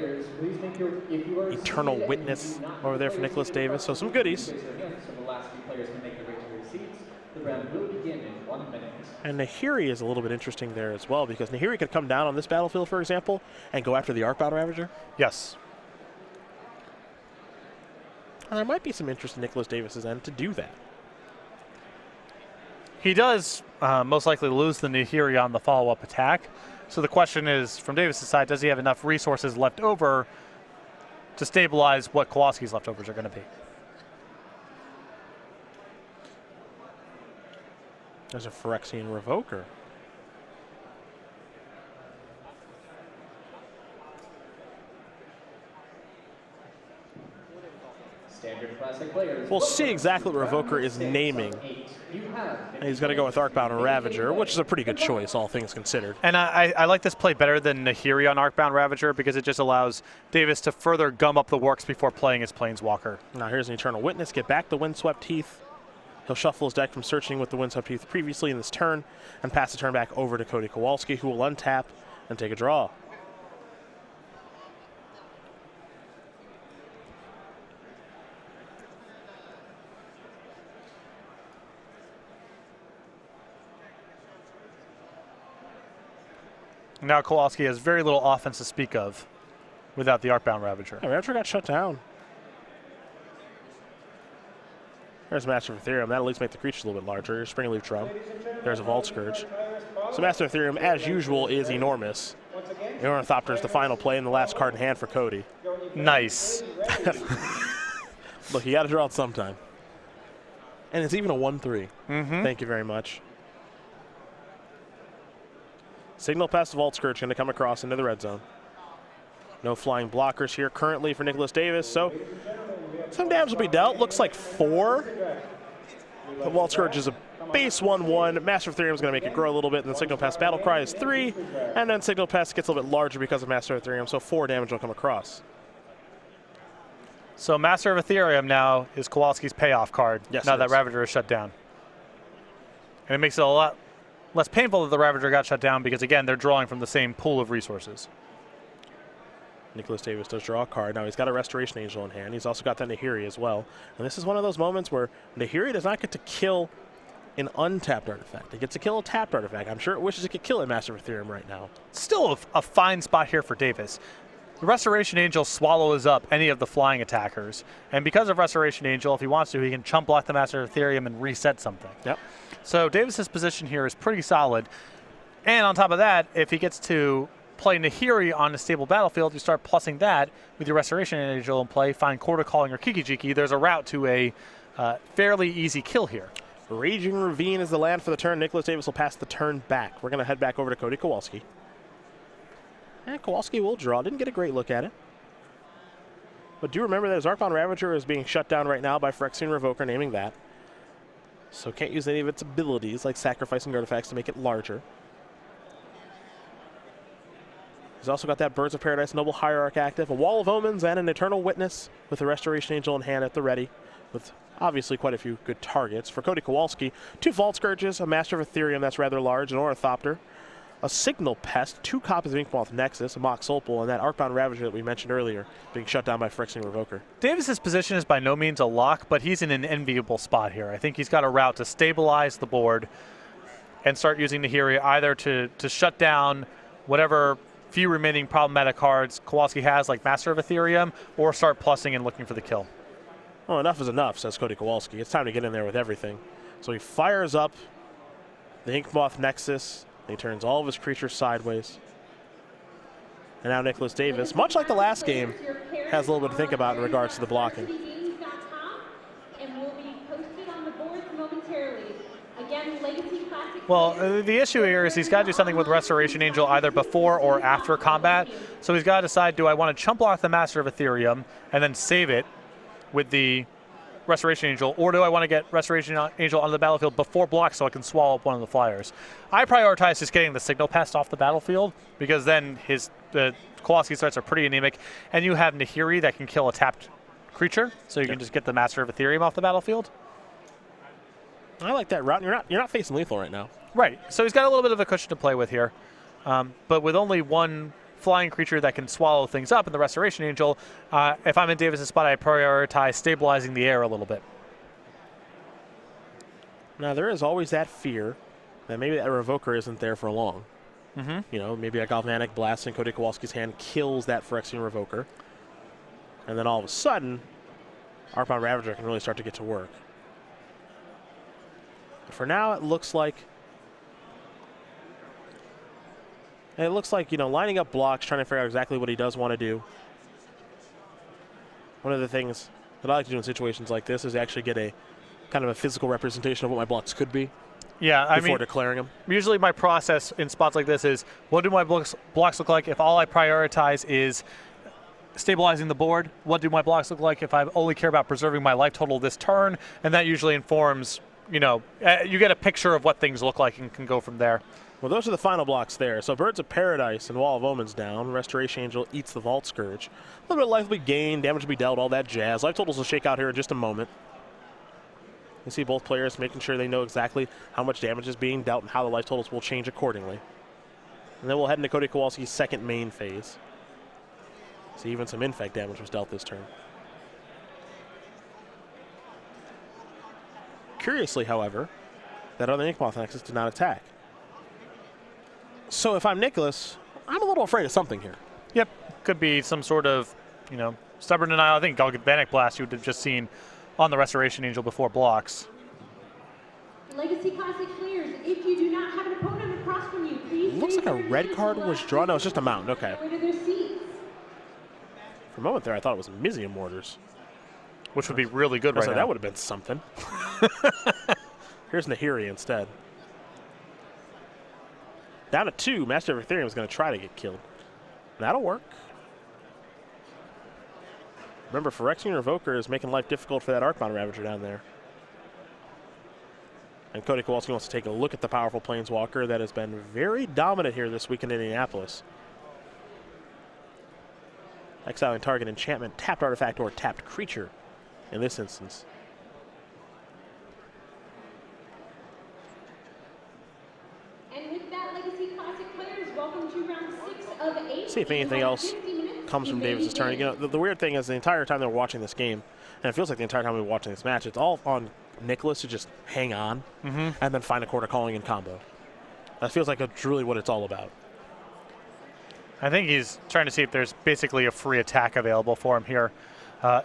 Eternal Witness over there for Nicholas Davis. So some goodies. So the last few players can make their way to their seats. The round will begin in 1 minute. And Nahiri is a little bit interesting there as well, because Nahiri could come down on this battlefield, for example, and go after the Arcbound Ravager. Yes. And there might be some interest in Nicholas Davis's end to do that. He does most likely lose the Nahiri on the follow-up attack. So the question is, from Davis' side, does he have enough resources left over to stabilize what Kowalski's leftovers are going to be? There's a Phyrexian Revoker. Standard classic players. We'll see exactly what Revoker is naming. And he's going to go with Arcbound and Ravager, which is a pretty good choice, all things considered. And I like this play better than Nahiri on Arcbound Ravager because it just allows Davis to further gum up the works before playing his Planeswalker. Now here's an Eternal Witness. Get back the Windswept Heath. He'll shuffle his deck from searching with the Windswept Heath previously in this turn and pass the turn back over to Cody Kowalski, who will untap and take a draw. Now Kowalski has very little offense to speak of without the Arcbound Ravager. Yeah, Ravager got shut down. There's Master of Ethereum. That'll at least make the creatures a little bit larger. Springleaf Drum. There's a Vault Scourge. So Master of Ethereum, as usual, is enormous. The Ornithopter is the final play and the last card in hand for Cody. Nice. Look, you got to draw it sometime. And it's even a 1-3. Mm-hmm. Thank you very much. Signal Pest Vault Scourge going to come across into the red zone. No flying blockers here currently for Nicholas Davis, so some damage will be dealt. Looks like 4. The Vault Scourge is a base 1-1. Master of Ethereum is going to make it grow a little bit, and then Signal Pest Battle Cry is 3, and then Signal Pest gets a little bit larger because of Master of Ethereum, so 4 damage will come across. So Master of Ethereum now is Kowalski's payoff card Yes, now it that is. Ravager is shut down. And it makes it a lot less painful that the Ravager got shut down because, again, they're drawing from the same pool of resources. Nicholas Davis does draw a card. Now he's got a Restoration Angel in hand. He's also got that Nahiri as well. And this is one of those moments where Nahiri does not get to kill an untapped artifact. It gets to kill a tapped artifact. I'm sure it wishes it could kill a Master of Ethereum right now. Still a fine spot here for Davis. The Restoration Angel swallows up any of the flying attackers. And because of Restoration Angel, if he wants to, he can chump block the Master of Ethereum and reset something. Yep. So Davis's position here is pretty solid. And on top of that, if he gets to play Nahiri on a stable battlefield, you start plussing that with your Restoration Angel in play, find Quarter Calling or Kiki-Jiki. There's a route to a fairly easy kill here. Raging Ravine is the land for the turn. Nicholas Davis will pass the turn back. We're going to head back over to Cody Kowalski. And Kowalski will draw. Didn't get a great look at it. But do remember that his Arcbound Ravager is being shut down right now by Phyrexian Revoker, naming that. So can't use any of its abilities, like sacrificing artifacts, to make it larger. He's also got that Birds of Paradise Noble Hierarch active, a Wall of Omens, and an Eternal Witness with the Restoration Angel in hand at the ready, with obviously quite a few good targets. For Cody Kowalski, 2 Vault Scourges, a Master of Ethereum that's rather large, an Ornithopter, a Signal Pest, 2 copies of Inkmoth Nexus, a Mox Opal, and that Arcbound Ravager that we mentioned earlier being shut down by Phyrexian Revoker. Davis's position is by no means a lock, but he's in an enviable spot here. I think he's got a route to stabilize the board and start using Nahiri either to shut down whatever few remaining problematic cards Kowalski has, like Master of Ethereum, or start plussing and looking for the kill. Well, enough is enough, says Cody Kowalski. It's time to get in there with everything. So he fires up the Inkmoth Nexus. He turns all of his creatures sideways. And now Nicholas Davis, much like the last game, has a little bit to think about in regards to the blocking. Well, the issue here is he's got to do something with Restoration Angel either before or after combat. So he's got to decide, do I want to chump block the Master of Ethereum and then save it with the Restoration Angel, or do I want to get Restoration Angel onto the battlefield before block so I can swallow up one of the flyers? I prioritize just getting the Signal Pest off the battlefield, because then the Kowalski starts are pretty anemic, and you have Nahiri that can kill a tapped creature, so you can just get the Master of Ethereum off the battlefield. I like that route. You're not facing lethal right now. Right. So he's got a little bit of a cushion to play with here, but with only one flying creature that can swallow things up in the Restoration Angel, if I'm in Davis's spot, I prioritize stabilizing the air a little bit. Now, there is always that fear that maybe that Revoker isn't there for long. You know, maybe a Galvanic Blast in Cody Kowalski's hand kills that Phyrexian Revoker. And then all of a sudden, Arcbound Ravager can really start to get to work. But for now, it looks like, you know, lining up blocks, trying to figure out exactly what he does want to do. One of the things that I like to do in situations like this is actually get a kind of a physical representation of what my blocks could be. Yeah, I mean, before declaring them. Usually my process in spots like this is, what do my blocks look like if all I prioritize is stabilizing the board? What do my blocks look like if I only care about preserving my life total this turn? And that usually informs, you know, you get a picture of what things look like and can go from there. Well, those are the final blocks there. So Birds of Paradise and Wall of Omens down. Restoration Angel eats the Vault Scourge. A little bit of life will be gained, damage will be dealt, all that jazz. Life totals will shake out here in just a moment. You see both players making sure they know exactly how much damage is being dealt and how the life totals will change accordingly. And then we'll head into Cody Kowalski's second main phase. See, even some infect damage was dealt this turn. Curiously, however, that other Inkmoth Nexus did not attack. So if I'm Nicholas, I'm a little afraid of something here. Yep, could be some sort of, you know, stubborn denial. I think Galvanic Blast you would have just seen on the Restoration Angel before blocks. Legacy Classic players, if you do not have an opponent across from you, please. Looks like a red card was drawn. No, it's just a mountain. Okay. To their seats. For a moment there, I thought it was Mizium Mortars. Which would be really good right now. That would have been something. Here's Nahiri instead. Down to 2, Master of Ethereum is going to try to get killed. That'll work. Remember, Phyrexian Revoker is making life difficult for that Arcbound Ravager down there. And Cody Kowalski wants to take a look at the powerful Planeswalker that has been very dominant here this week in Indianapolis. Exiling target enchantment, tapped artifact, or tapped creature in this instance. And with that, Legacy Classic players, welcome to round 6 of 8. See if anything else comes from Davis's turn. You know, the weird thing is the entire time they're watching this game, and it feels like the entire time we're watching this match, it's all on Nicholas to just hang on and then find a quarter calling in combo. That feels like it's really what it's all about. I think he's trying to see if there's basically a free attack available for him here.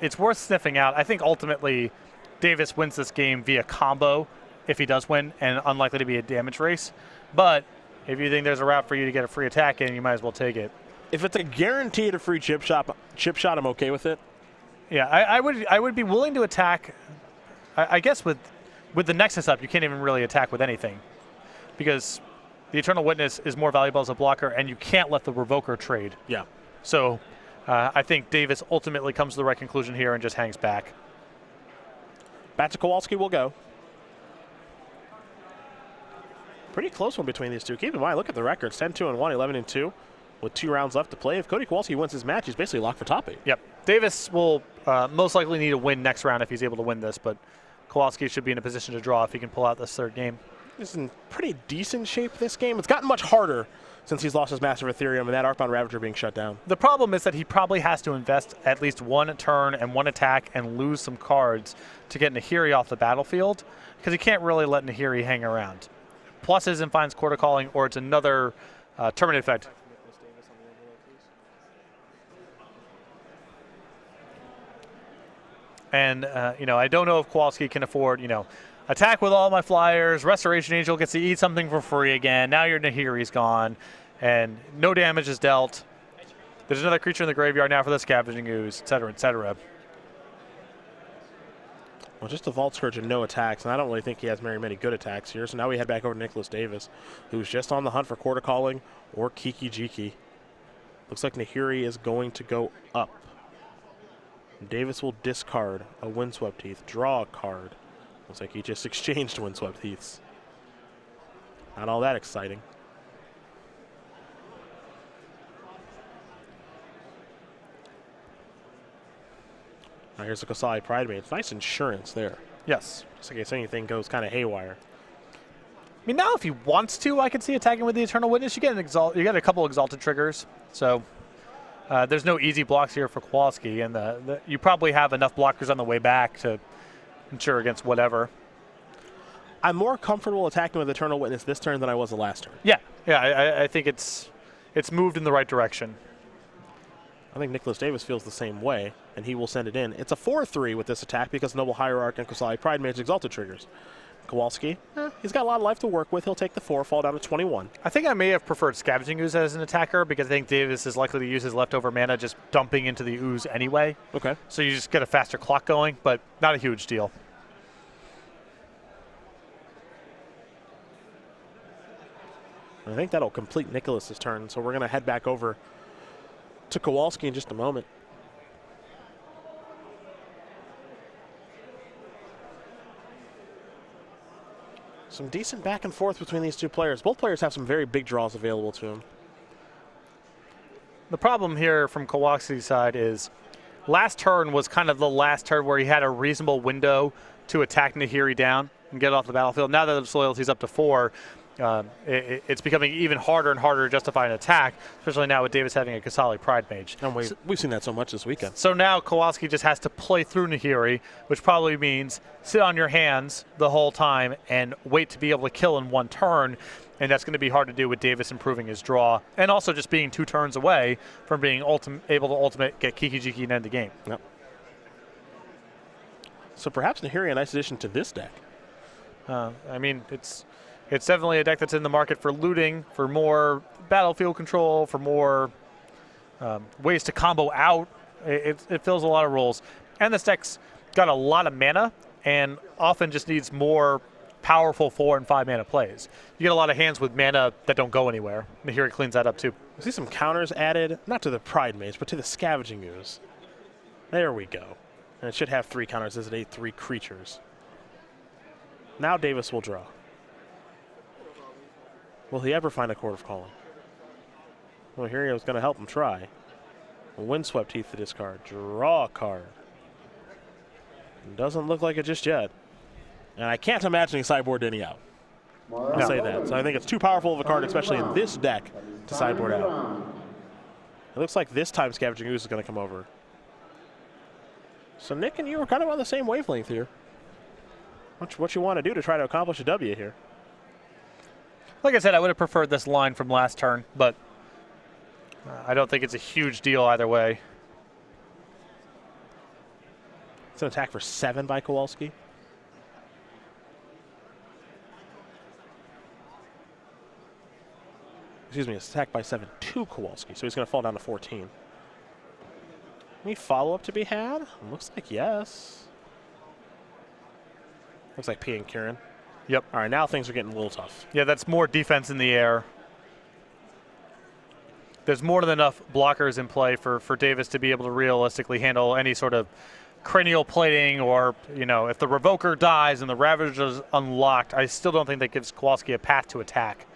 It's worth sniffing out. I think ultimately Davis wins this game via combo if he does win, and unlikely to be a damage race. But if you think there's a route for you to get a free attack in, you might as well take it. If it's a guaranteed a free chip shot, I'm okay with it. Yeah, I would be willing to attack. I guess with the Nexus up, you can't even really attack with anything, because the Eternal Witness is more valuable as a blocker, and you can't let the Revoker trade. Yeah. So I think Davis ultimately comes to the right conclusion here and just hangs back. Back to Kowalski will go. Pretty close one between these two. Keep in mind, look at the records: 10-2 and 1, 11-2. with 2 rounds left to play. If Cody Kowalski wins his match, he's basically locked for top 8. Yep. Davis will most likely need a win next round if he's able to win this, but Kowalski should be in a position to draw if he can pull out this 3rd game. He's in pretty decent shape this game. It's gotten much harder since he's lost his Master of Ethereum and that Arcbound Ravager being shut down. The problem is that he probably has to invest at least 1 turn and 1 attack and lose some cards to get Nahiri off the battlefield, because he can't really let Nahiri hang around. Pluses and finds Quarter Calling, or it's another terminate effect. And, I don't know if Kowalski can afford, attack with all my flyers, Restoration Angel gets to eat something for free again, now your Nahiri's gone, and no damage is dealt. There's another creature in the graveyard now for the Scavenging Ooze, et cetera, et cetera. Well, just a Vault Scourge and no attacks, and I don't really think he has very many good attacks here. So now we head back over to Nicholas Davis, who's just on the hunt for Quarter Calling or Kiki Jiki. Looks like Nahiri is going to go up. Davis will discard a Windswept Heath, draw a card. Looks like he just exchanged Windswept Heaths. Not all that exciting. Now here's the Kowalski Pride Mage. Nice insurance there. Yes. Just in case anything goes kind of haywire. I mean, now if he wants to, I could see attacking with the Eternal Witness. You get a couple Exalted triggers, so there's no easy blocks here for Kowalski, and you probably have enough blockers on the way back to ensure against whatever. I'm more comfortable attacking with Eternal Witness this turn than I was the last turn. Yeah, I think it's moved in the right direction. I think Nicholas Davis feels the same way, and he will send it in. It's a 4-3 with this attack because Noble Hierarch and Kowalski Pride Mage Exalted triggers. Kowalski, he's got a lot of life to work with. He'll take the 4, fall down to 21. I think I may have preferred Scavenging Ooze as an attacker because I think Davis is likely to use his leftover mana just dumping into the Ooze anyway. Okay. So you just get a faster clock going, but not a huge deal. I think that'll complete Nicholas's turn, so we're going to head back over to Kowalski in just a moment. Some decent back and forth between these two players. Both players have some very big draws available to them. The problem here from Kowalski's side is last turn was kind of the last turn where he had a reasonable window to attack Nahiri down and get off the battlefield. Now that his loyalty's up to 4, it's becoming even harder and harder to justify an attack, especially now with Davis having a Kowalski Pride Mage. And we've seen that so much this weekend. So now Kowalski just has to play through Nahiri, which probably means sit on your hands the whole time and wait to be able to kill in 1 turn, and that's going to be hard to do with Davis improving his draw, and also just being 2 turns away from being able to ultimate get Kiki Jiki and end the game. Yep. So perhaps Nahiri a nice addition to this deck. I mean, it's definitely a deck that's in the market for looting, for more battlefield control, for more ways to combo out. It fills a lot of roles. And this deck's got a lot of mana and often just needs more powerful 4 and 5 mana plays. You get a lot of hands with mana that don't go anywhere. Nahiri cleans that up too. I see some counters added, not to the Pride Mage, but to the Scavenging Ooze. There we go. And it should have 3 counters as it ate 3 creatures. Now Davis will draw. Will he ever find a Court of Calling? Well, here he was going to help him try. A Windswept Heath to discard. Draw a card. Doesn't look like it just yet. And I can't imagine sideboard any out. I'll say that. So I think it's too powerful of a card, especially in this deck, to sideboard out. It looks like this time Scavenging Ooze is going to come over. So Nick and you are kind of on the same wavelength here. What you want to do to try to accomplish a W here? Like I said, I would have preferred this line from last turn, but I don't think it's a huge deal either way. It's an attack for 7 by Kowalski. Excuse me, it's attack by 7 to Kowalski, so he's going to fall down to 14. Any follow-up to be had? Looks like yes. Looks like P and Kieran. Yep. All right, now things are getting a little tough. Yeah, that's more defense in the air. There's more than enough blockers in play for Davis to be able to realistically handle any sort of cranial plating, or, if the Revoker dies and the Ravager is unlocked, I still don't think that gives Kowalski a path to attack.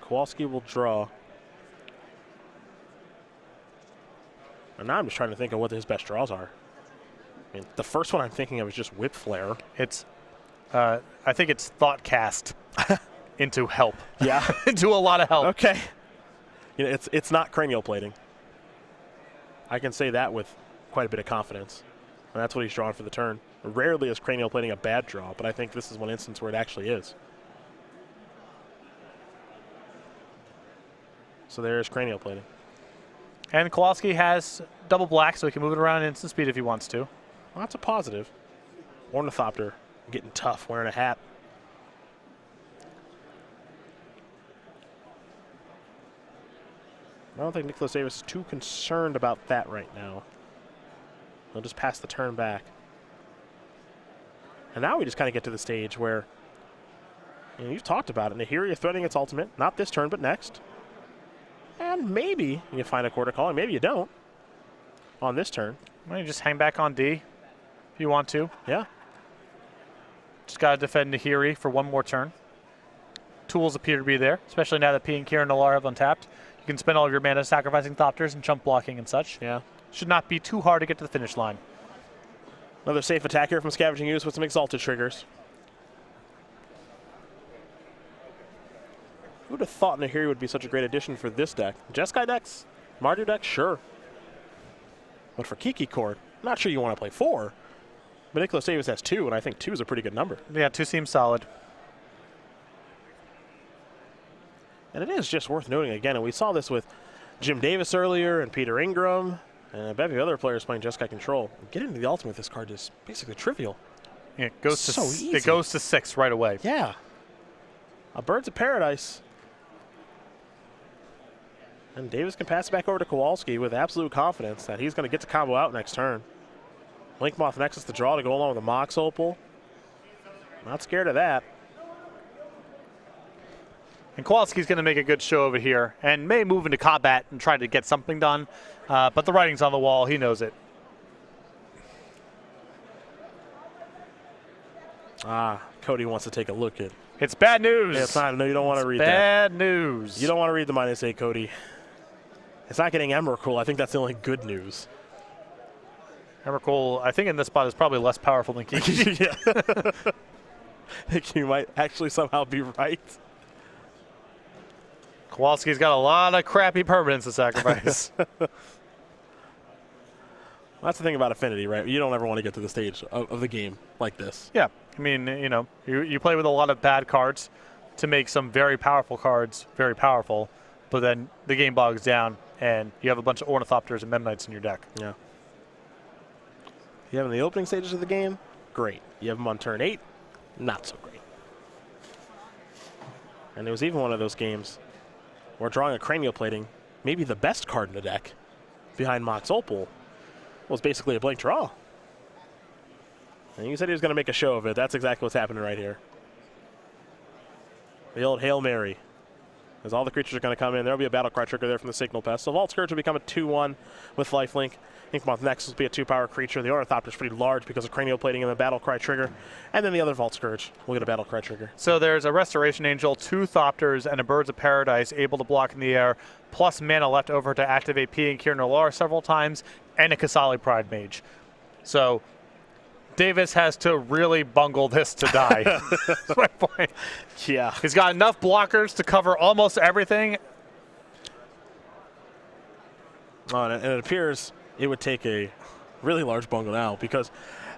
Kowalski will draw. And now I'm just trying to think of what his best draws are. I mean, the first one I'm thinking of is just Whip Flare. It's, I think it's Thoughtcast into help. Yeah. Into a lot of help. Okay. You know, it's not cranial plating. I can say that with quite a bit of confidence. And that's what he's drawn for the turn. Rarely is cranial plating a bad draw, but I think this is one instance where it actually is. So there's cranial plating. And Kowalski has double black, so he can move it around in instant speed if he wants to. Well, that's a positive. Ornithopter getting tough, wearing a hat. I don't think Nicholas Davis is too concerned about that right now. He'll just pass the turn back. And now we just kind of get to the stage where, you know, you've talked about it. Nahiri is threatening its ultimate, not this turn, but next. And maybe you find a quarter calling, maybe you don't on this turn. Well, you just hang back on D if you want to. Yeah. Just got to defend Nahiri for one more turn. Tools appear to be there, especially now that P and Kira and Nalar have untapped. You can spend all of your mana sacrificing Thopters and chump blocking and such. Yeah. Should not be too hard to get to the finish line. Another safe attack here from Scavenging Ooze with some Exalted triggers. Who would have thought Nahiri would be such a great addition for this deck? Jeskai decks? Mardu decks? Sure. But for Kiki Court, not sure you want to play 4. But Nicholas Davis has 2, and I think 2 is a pretty good number. Yeah, 2 seems solid. And it is just worth noting again, and we saw this with Jim Davis earlier and Peter Ingram, and a bevy of other players playing Jeskai Control. Getting to the ultimate with this card is basically trivial. Yeah, it goes So to easy. It goes to 6 right away. Yeah. A Birds of Paradise. And Davis can pass it back over to Kowalski with absolute confidence that he's going to get to combo out next turn. Linkmoth Nexus to draw to go along with the Mox Opal. Not scared of that. And Kowalski's going to make a good show over here and may move into combat and try to get something done. But the writing's on the wall. He knows it. Cody wants to take a look at. It's bad news. Yeah, it's not. No, you don't want to read that. Bad news. You don't want to read the -8, Cody. It's not getting Emrakul. I think that's the only good news. Emrakul, I think in this spot is probably less powerful than Kiki. Yeah. I think you might actually somehow be right. Kowalski's got a lot of crappy permanents to sacrifice. That's the thing about Affinity, right? You don't ever want to get to the stage of the game like this. Yeah, I mean, you know, you play with a lot of bad cards to make some very powerful cards very powerful, but then the game bogs down and you have a bunch of Ornithopters and Memnites in your deck. Yeah. You have them in the opening stages of the game, great. You have them on turn 8, not so great. And it was even one of those games where drawing a Cranial Plating, maybe the best card in the deck, behind Mox Opal, was basically a blank draw. And you said he was going to make a show of it. That's exactly what's happening right here. The old Hail Mary. As all the creatures are going to come in, there will be a Battlecry trigger there from the Signal Pest. So Vault Scourge will become a 2/1 with Lifelink. Inkmoth Nexus will be a 2-power creature. The Ornithopter is pretty large because of Cranial Plating and the Battlecry trigger. And then the other Vault Scourge will get a Battlecry trigger. So there's a Restoration Angel, 2 Thopters, and a Birds of Paradise able to block in the air, plus mana left over to activate P and Kieran Nalar several times, and a Kasali Pride Mage. So Davis has to really bungle this to die. That's my point. Yeah. He's got enough blockers to cover almost everything. Oh, and it appears it would take a really large bungle now because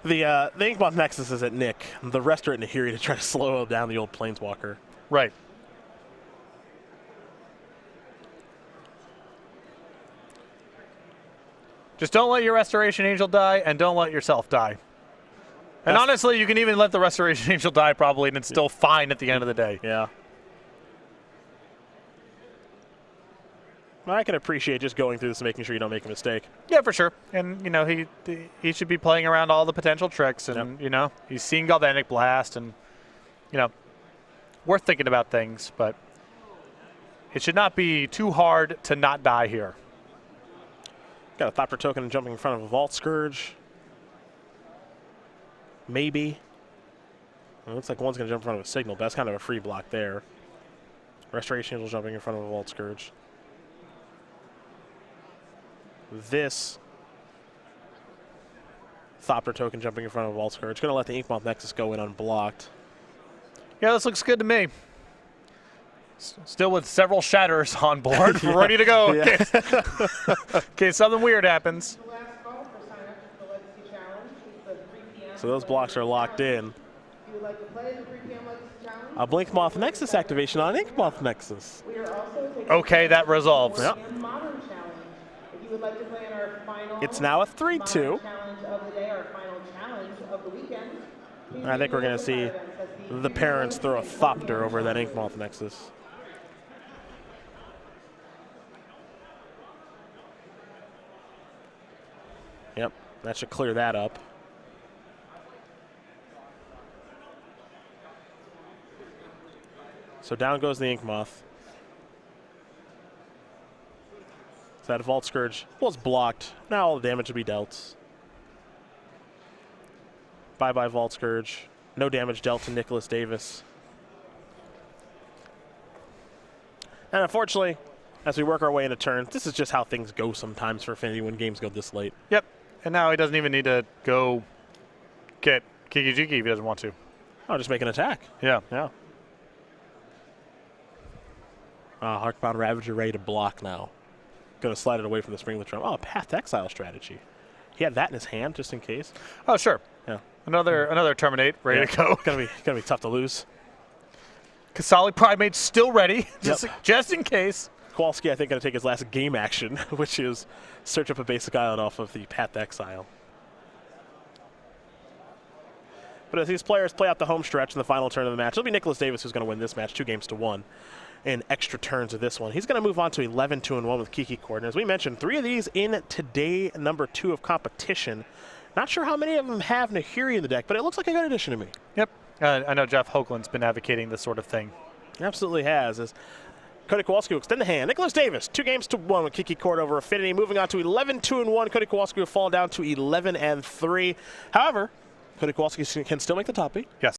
the Inkmoth Nexus is at Nick. The rest are at Nahiri to try to slow down the old Planeswalker. Right. Just don't let your Restoration Angel die, and don't let yourself die. And honestly, you can even let the Restoration Angel die probably, and it's still fine at the end of the day. Yeah. I can appreciate just going through this and making sure you don't make a mistake. Yeah, for sure. And, you know, he should be playing around all the potential tricks. And, you know, he's seen Galvanic Blast and, you know, worth thinking about things. But it should not be too hard to not die here. Got a Thopter token and jumping in front of a Vault Scourge. Maybe. It looks like one's going to jump in front of a Signal, but that's kind of a free block there. Restoration Angel jumping in front of a Vault Scourge. This Thopter token jumping in front of Vault Scourge. Going to let the Inkmoth Nexus go in unblocked. Yeah, this looks good to me. Still with several shatters on board, ready to go in case something weird happens. The last call for sign-up for the Legacy Challenge is the 3 p.m. So those blocks are locked in. If you would like to play the 3 p.m. Legacy Challenge, A Blinkmoth Nexus activation on Inkmoth Nexus. we are also taking Okay, that resolves. Yep. and Modern Challenge. If you would like to play in our final It's now a 3-2. Modern Challenge of the day, our final challenge of the weekend. please I think we're going to see side events as the parents throw a Thopter over that Inkmoth Nexus. Yep, that should clear that up. So down goes the Inkmoth. So that Vault Scourge was blocked. Now all the damage will be dealt. Bye-bye Vault Scourge. No damage dealt to Nicholas Davis. And unfortunately, as we work our way into turns, this is just how things go sometimes for Affinity when games go this late. Yep. And now he doesn't even need to go get Kiki Jiki if he doesn't want to. Oh, just make an attack. Yeah. Yeah. Heartbound Ravager ready to block now. Going to slide it away from the Springlet Drum. Oh, Path to Exile strategy. He had that in his hand just in case. Oh, sure. Yeah. Another Terminate ready to go. Gonna be tough to lose. Kasali Primate still ready, just in case. Kowalski, I think, going to take his last game action, which is search up a basic island off of the Path to Exile. But as these players play out the home stretch in the final turn of the match, it'll be Nicholas Davis who's going to win this match 2-1 in extra turns of this one. He's going to move on to 11-2-1 with Kiki Cord. And as we mentioned, 3 of these in today number 2 of competition. Not sure how many of them have Nahiri in the deck, but it looks like a good addition to me. Yep. I know Jeff Hoagland's been advocating this sort of thing. Absolutely has. As Cody Kowalski will extend the hand. Nicholas Davis, 2-1 with Kiki Cord over Affinity. Moving on to 11-2-1. Cody Kowalski will fall down to 11-3. However, Cody Kowalski can still make the top 8. Yes.